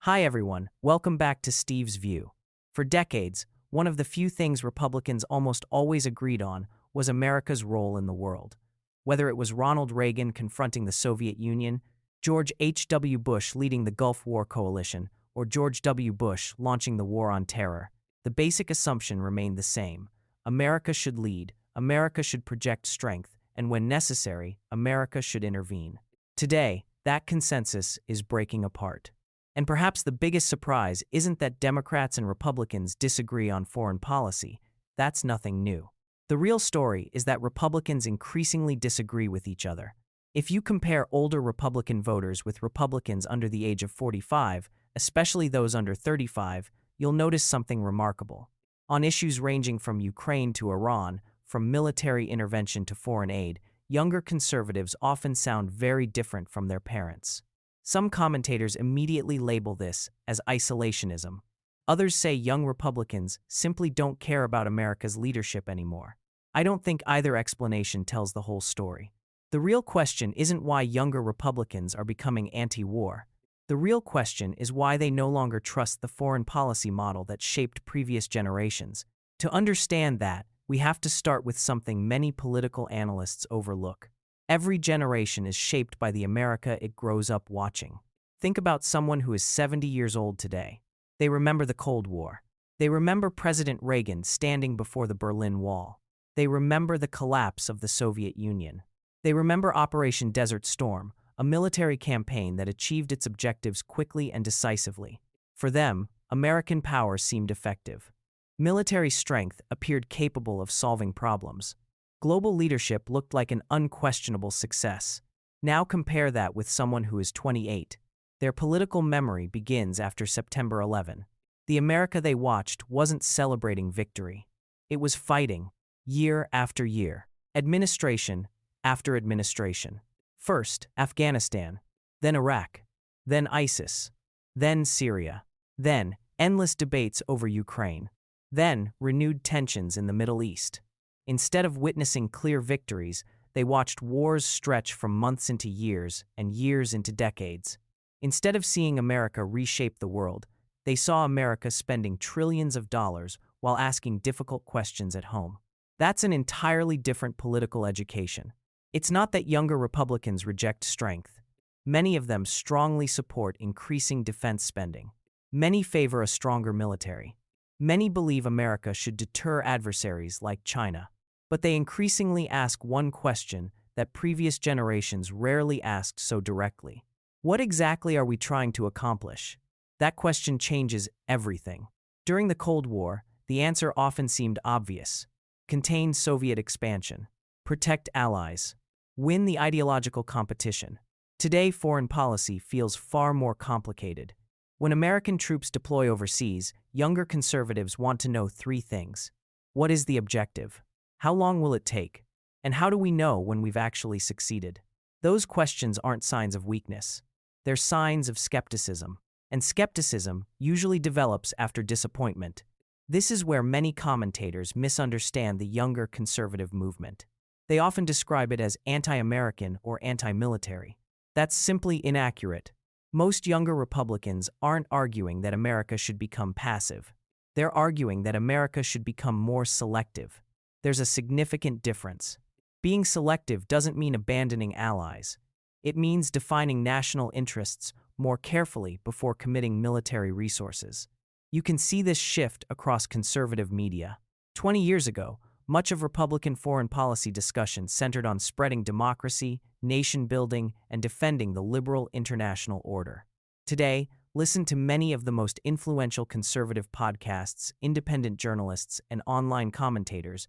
Hi everyone, welcome back to Steve's View. For decades, one of the few things Republicans almost always agreed on was America's role in the world. Whether it was Ronald Reagan confronting the Soviet Union, George H.W. Bush leading the Gulf War coalition, or George W. Bush launching the War on Terror, the basic assumption remained the same. America should lead, America should project strength, and when necessary, America should intervene. Today, that consensus is breaking apart. And perhaps the biggest surprise isn't that Democrats and Republicans disagree on foreign policy. That's nothing new. The real story is that Republicans increasingly disagree with each other. If you compare older Republican voters with Republicans under the age of 45, especially those under 35, you'll notice something remarkable. On issues ranging from Ukraine to Iran, from military intervention to foreign aid, younger conservatives often sound very different from their parents. Some commentators immediately label this as isolationism. Others say young Republicans simply don't care about America's leadership anymore. I don't think either explanation tells the whole story. The real question isn't why younger Republicans are becoming anti-war. The real question is why they no longer trust the foreign policy model that shaped previous generations. To understand that, we have to start with something many political analysts overlook. Every generation is shaped by the America it grows up watching. Think about someone who is 70 years old today. They remember the Cold War. They remember President Reagan standing before the Berlin Wall. They remember the collapse of the Soviet Union. They remember Operation Desert Storm, a military campaign that achieved its objectives quickly and decisively. For them, American power seemed effective. Military strength appeared capable of solving problems. Global leadership looked like an unquestionable success. Now compare that with someone who is 28. Their political memory begins after September 11. The America they watched wasn't celebrating victory. It was fighting, year after year, administration after administration. First, Afghanistan, then Iraq, then ISIS, then Syria, then endless debates over Ukraine, then renewed tensions in the Middle East. Instead of witnessing clear victories, they watched wars stretch from months into years and years into decades. Instead of seeing America reshape the world, they saw America spending trillions of dollars while asking difficult questions at home. That's an entirely different political education. It's not that younger Republicans reject strength. Many of them strongly support increasing defense spending. Many favor a stronger military. Many believe America should deter adversaries like China. But they increasingly ask one question that previous generations rarely asked so directly. What exactly are we trying to accomplish? That question changes everything. During the Cold War, the answer often seemed obvious. Contain Soviet expansion. Protect allies. Win the ideological competition. Today, foreign policy feels far more complicated. When American troops deploy overseas, younger conservatives want to know three things. What is the objective? How long will it take? And how do we know when we've actually succeeded? Those questions aren't signs of weakness. They're signs of skepticism. And skepticism usually develops after disappointment. This is where many commentators misunderstand the younger conservative movement. They often describe it as anti-American or anti-military. That's simply inaccurate. Most younger Republicans aren't arguing that America should become passive. They're arguing that America should become more selective. There's a significant difference. Being selective doesn't mean abandoning allies. It means defining national interests more carefully before committing military resources. You can see this shift across conservative media. 20 years ago, much of Republican foreign policy discussion centered on spreading democracy, nation-building, and defending the liberal international order. Today, listen to many of the most influential conservative podcasts, independent journalists, and online commentators.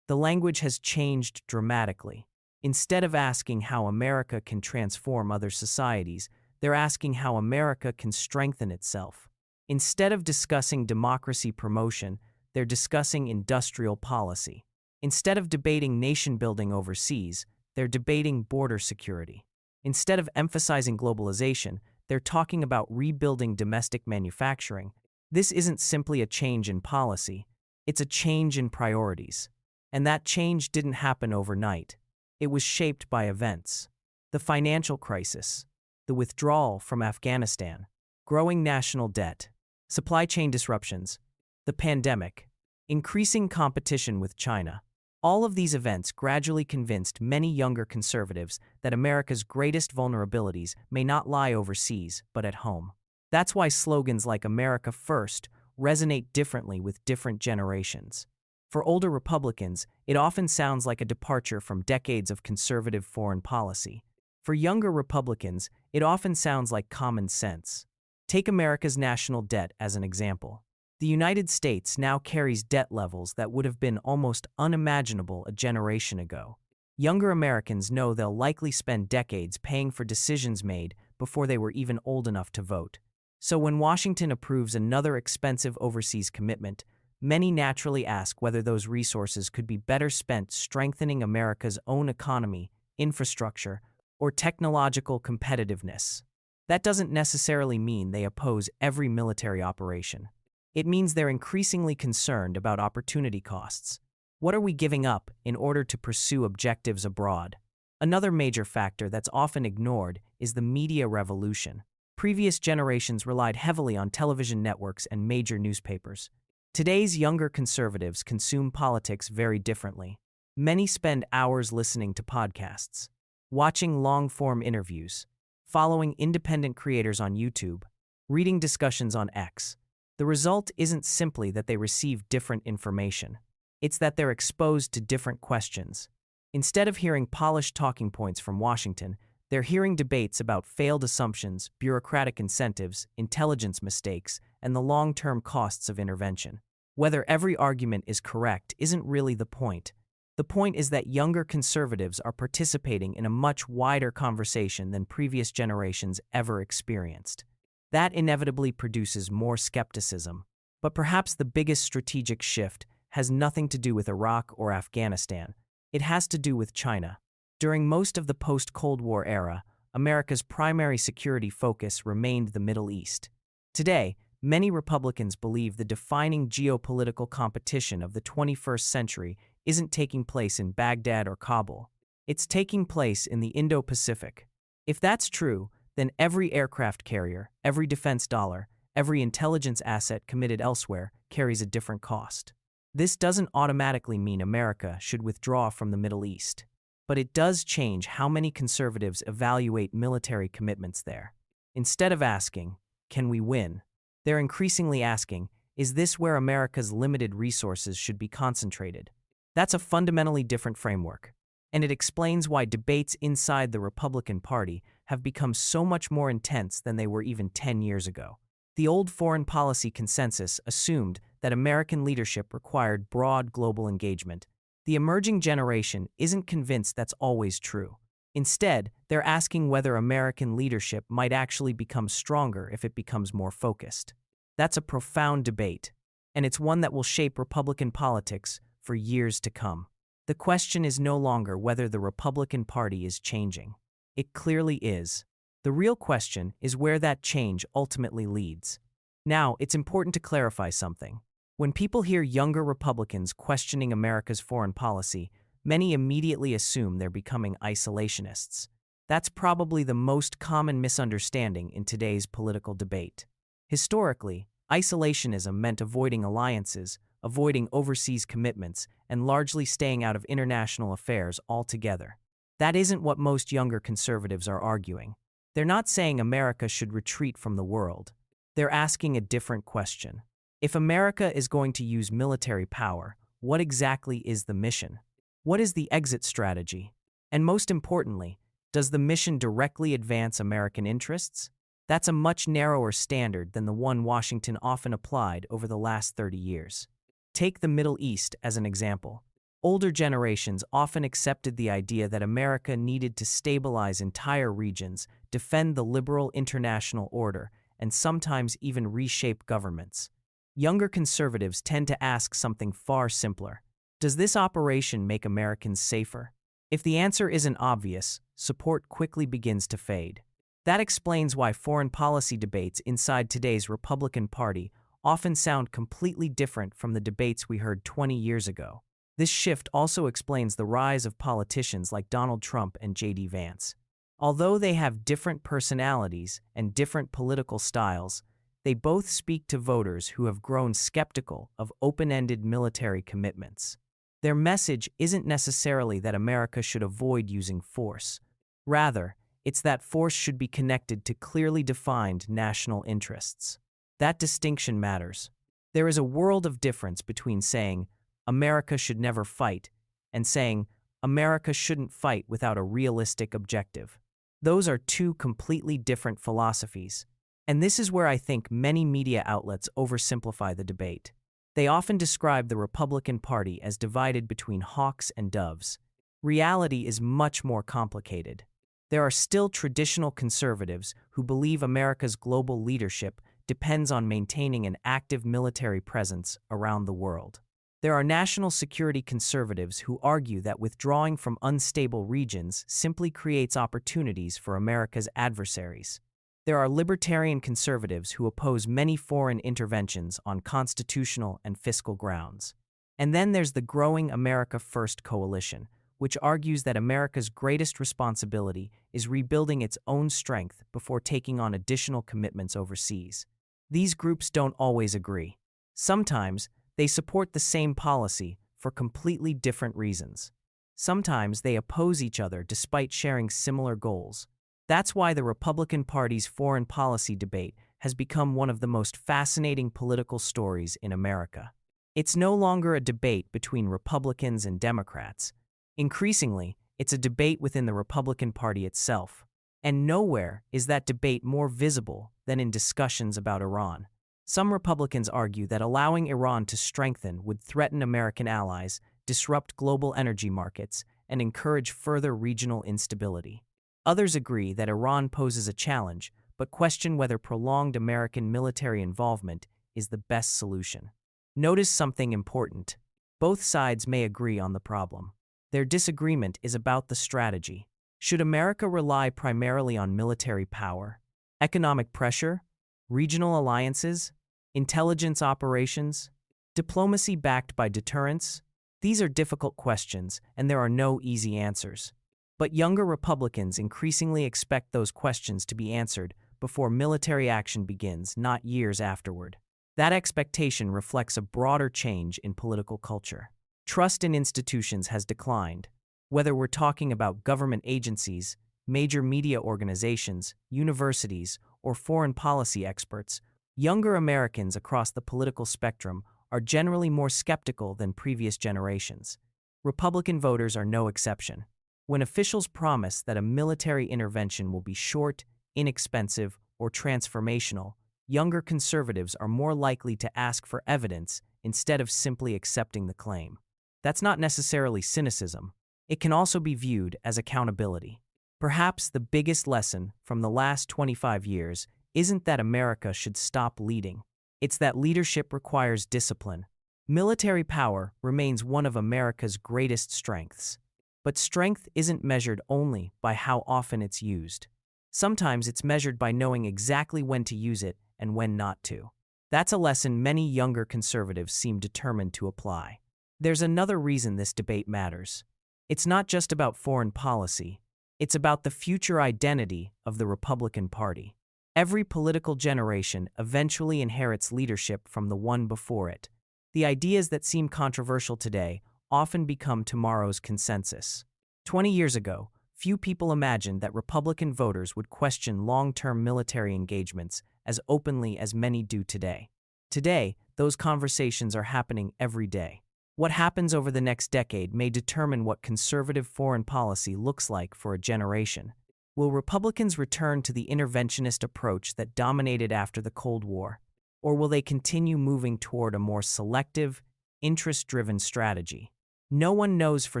The language has changed dramatically. Instead of asking how America can transform other societies, they're asking how America can strengthen itself. Instead of discussing democracy promotion, they're discussing industrial policy. Instead of debating nation-building overseas, they're debating border security. Instead of emphasizing globalization, they're talking about rebuilding domestic manufacturing. This isn't simply a change in policy, it's a change in priorities. And that change didn't happen overnight. It was shaped by events. The financial crisis, the withdrawal from Afghanistan, growing national debt, supply chain disruptions, the pandemic, increasing competition with China. All of these events gradually convinced many younger conservatives that America's greatest vulnerabilities may not lie overseas, but at home. That's why slogans like America First resonate differently with different generations. For older Republicans, it often sounds like a departure from decades of conservative foreign policy. For younger Republicans, it often sounds like common sense. Take America's national debt as an example. The United States now carries debt levels that would have been almost unimaginable a generation ago. Younger Americans know they'll likely spend decades paying for decisions made before they were even old enough to vote. So when Washington approves another expensive overseas commitment, many naturally ask whether those resources could be better spent strengthening America's own economy, infrastructure, or technological competitiveness. That doesn't necessarily mean they oppose every military operation. It means they're increasingly concerned about opportunity costs. What are we giving up in order to pursue objectives abroad? Another major factor that's often ignored is the media revolution. Previous generations relied heavily on television networks and major newspapers. Today's younger conservatives consume politics very differently. Many spend hours listening to podcasts, watching long-form interviews, following independent creators on YouTube, reading discussions on X. The result isn't simply that they receive different information. It's that they're exposed to different questions. Instead of hearing polished talking points from Washington, they're hearing debates about failed assumptions, bureaucratic incentives, intelligence mistakes, and the long-term costs of intervention. Whether every argument is correct isn't really the point. The point is that younger conservatives are participating in a much wider conversation than previous generations ever experienced. That inevitably produces more skepticism. But perhaps the biggest strategic shift has nothing to do with Iraq or Afghanistan. It has to do with China. During most of the post-Cold War era, America's primary security focus remained the Middle East. Today, many Republicans believe the defining geopolitical competition of the 21st century isn't taking place in Baghdad or Kabul. It's taking place in the Indo-Pacific. If that's true, then every aircraft carrier, every defense dollar, every intelligence asset committed elsewhere carries a different cost. This doesn't automatically mean America should withdraw from the Middle East, but it does change how many conservatives evaluate military commitments there. Instead of asking, "Can we win?" they're increasingly asking, "Is this where America's limited resources should be concentrated?" That's a fundamentally different framework, and it explains why debates inside the Republican Party have become so much more intense than they were even 10 years ago. The old foreign policy consensus assumed that American leadership required broad global engagement. The emerging generation isn't convinced that's always true. Instead, they're asking whether American leadership might actually become stronger if it becomes more focused. That's a profound debate, and it's one that will shape Republican politics for years to come. The question is no longer whether the Republican Party is changing. It clearly is. The real question is where that change ultimately leads. Now, it's important to clarify something. When people hear younger Republicans questioning America's foreign policy, many immediately assume they're becoming isolationists. That's probably the most common misunderstanding in today's political debate. Historically, isolationism meant avoiding alliances, avoiding overseas commitments, and largely staying out of international affairs altogether. That isn't what most younger conservatives are arguing. They're not saying America should retreat from the world. They're asking a different question. If America is going to use military power, what exactly is the mission? What is the exit strategy? And most importantly, does the mission directly advance American interests? That's a much narrower standard than the one Washington often applied over the last 30 years. Take the Middle East as an example. Older generations often accepted the idea that America needed to stabilize entire regions, defend the liberal international order, and sometimes even reshape governments. Younger conservatives tend to ask something far simpler. Does this operation make Americans safer? If the answer isn't obvious, support quickly begins to fade. That explains why foreign policy debates inside today's Republican Party often sound completely different from the debates we heard 20 years ago. This shift also explains the rise of politicians like Donald Trump and J.D. Vance. Although they have different personalities and different political styles, they both speak to voters who have grown skeptical of open-ended military commitments. Their message isn't necessarily that America should avoid using force. Rather, it's that force should be connected to clearly defined national interests. That distinction matters. There is a world of difference between saying, America should never fight, and saying, America shouldn't fight without a realistic objective. Those are two completely different philosophies. And this is where I think many media outlets oversimplify the debate. They often describe the Republican Party as divided between hawks and doves. Reality is much more complicated. There are still traditional conservatives who believe America's global leadership depends on maintaining an active military presence around the world. There are national security conservatives who argue that withdrawing from unstable regions simply creates opportunities for America's adversaries. There are libertarian conservatives who oppose many foreign interventions on constitutional and fiscal grounds. And then there's the growing America First coalition, which argues that America's greatest responsibility is rebuilding its own strength before taking on additional commitments overseas. These groups don't always agree. Sometimes, they support the same policy for completely different reasons. Sometimes they oppose each other despite sharing similar goals. That's why the Republican Party's foreign policy debate has become one of the most fascinating political stories in America. It's no longer a debate between Republicans and Democrats. Increasingly, it's a debate within the Republican Party itself. And nowhere is that debate more visible than in discussions about Iran. Some Republicans argue that allowing Iran to strengthen would threaten American allies, disrupt global energy markets, and encourage further regional instability. Others agree that Iran poses a challenge, but question whether prolonged American military involvement is the best solution. Notice something important. Both sides may agree on the problem. Their disagreement is about the strategy. Should America rely primarily on military power, economic pressure, regional alliances, intelligence operations, diplomacy backed by deterrence? These are difficult questions, and there are no easy answers. But younger Republicans increasingly expect those questions to be answered before military action begins, not years afterward. That expectation reflects a broader change in political culture. Trust in institutions has declined. Whether we're talking about government agencies, major media organizations, universities, or foreign policy experts, younger Americans across the political spectrum are generally more skeptical than previous generations. Republican voters are no exception. When officials promise that a military intervention will be short, inexpensive, or transformational, younger conservatives are more likely to ask for evidence instead of simply accepting the claim. That's not necessarily cynicism. It can also be viewed as accountability. Perhaps the biggest lesson from the last 25 years isn't that America should stop leading. It's that leadership requires discipline. Military power remains one of America's greatest strengths. But strength isn't measured only by how often it's used. Sometimes it's measured by knowing exactly when to use it and when not to. That's a lesson many younger conservatives seem determined to apply. There's another reason this debate matters. It's not just about foreign policy. It's about the future identity of the Republican Party. Every political generation eventually inherits leadership from the one before it. The ideas that seem controversial today often become tomorrow's consensus. 20 years ago, few people imagined that Republican voters would question long-term military engagements as openly as many do today. Today, those conversations are happening every day. What happens over the next decade may determine what conservative foreign policy looks like for a generation. Will Republicans return to the interventionist approach that dominated after the Cold War? Or will they continue moving toward a more selective, interest-driven strategy? No one knows for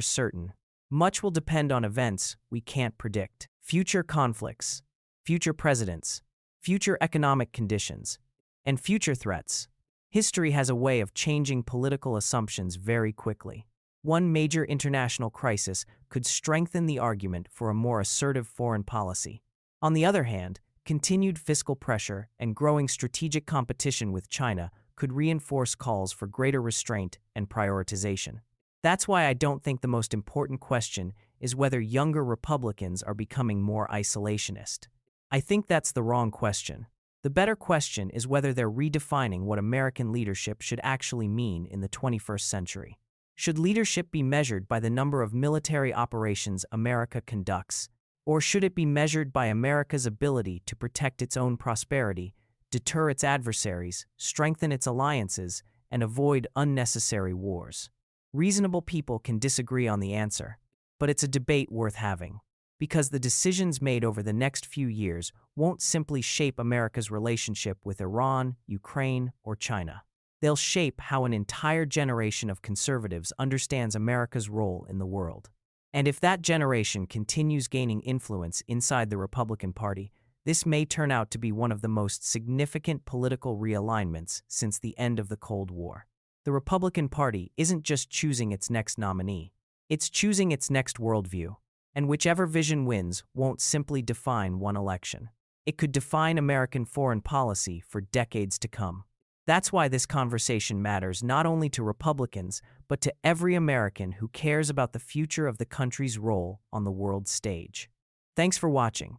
certain. Much will depend on events we can't predict. Future conflicts, future presidents, future economic conditions, and future threats. History has a way of changing political assumptions very quickly. One major international crisis could strengthen the argument for a more assertive foreign policy. On the other hand, continued fiscal pressure and growing strategic competition with China could reinforce calls for greater restraint and prioritization. That's why I don't think the most important question is whether younger Republicans are becoming more isolationist. I think that's the wrong question. The better question is whether they're redefining what American leadership should actually mean in the 21st century. Should leadership be measured by the number of military operations America conducts, or should it be measured by America's ability to protect its own prosperity, deter its adversaries, strengthen its alliances, and avoid unnecessary wars? Reasonable people can disagree on the answer, but it's a debate worth having, because the decisions made over the next few years won't simply shape America's relationship with Iran, Ukraine, or China. They'll shape how an entire generation of conservatives understands America's role in the world. And if that generation continues gaining influence inside the Republican Party, this may turn out to be one of the most significant political realignments since the end of the Cold War. The Republican Party isn't just choosing its next nominee, it's choosing its next worldview. And whichever vision wins won't simply define one election. It could define American foreign policy for decades to come. That's why this conversation matters not only to Republicans, but to every American who cares about the future of the country's role on the world stage. Thanks for watching.